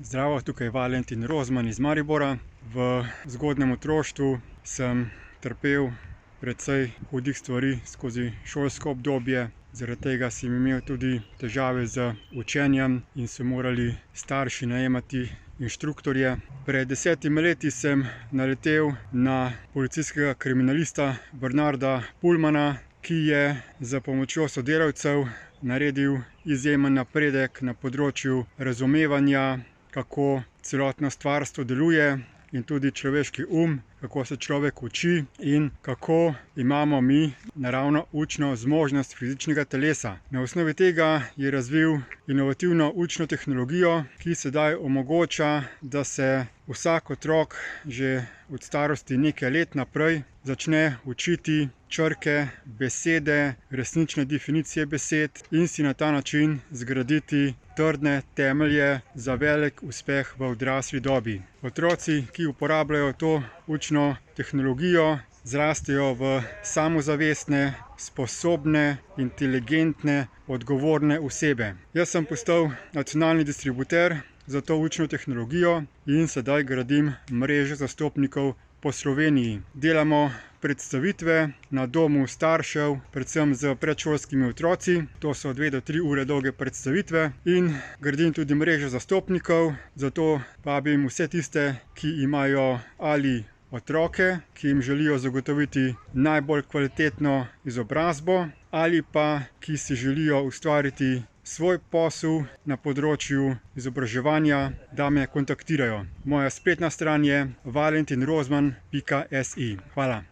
Zdravo, tukaj je Valentin Rozman iz Maribora. V zgodnjem otroštvu sem trpel precej hudih stvari skozi šolsko obdobje. Zaradi tega sem imel tudi težave z učenjem in so morali starši najemati inštruktorje. Pred 10 leti sem naletel na policijskega kriminalista Bernarda Pulmana, ki je s pomočjo sodelavcev naredil izjemen napredek na področju razumevanja, kako celotno stvarstvo deluje in tudi človeški kako se človek uči in kako imamo mi naravno učno zmožnost fizičnega telesa. Na osnovi tega je razvil inovativno učno tehnologijo, ki sedaj omogoča, da se vsak otrok že od starosti nekaj let naprej začne učiti črke, besede, resnične definicije besed in si na ta način zgraditi trdne temelje za velik uspeh v odrasli dobi. Otroci, ki uporabljajo to učno tehnologijo, zrastejo v samozavestne, sposobne, inteligentne, odgovorne osebe. Jaz sem postal nacionalni distributer za to učno tehnologijo in sedaj gradim mrežo zastopnikov po Sloveniji. Delamo predstavitve na domu staršev, predvsem z predšolskimi otroci. To so 2 do 3 ure dolge predstavitve in gradim tudi mrežo zastopnikov. Zato vabim vse tiste, ki imajo ali otroke, ki jim želijo zagotoviti najbolj kvalitetno izobrazbo, ali pa ki si želijo ustvariti svoj posel na področju izobraževanja, da me kontaktirajo. Moja spletna stran je valentinrozman.si. Hvala.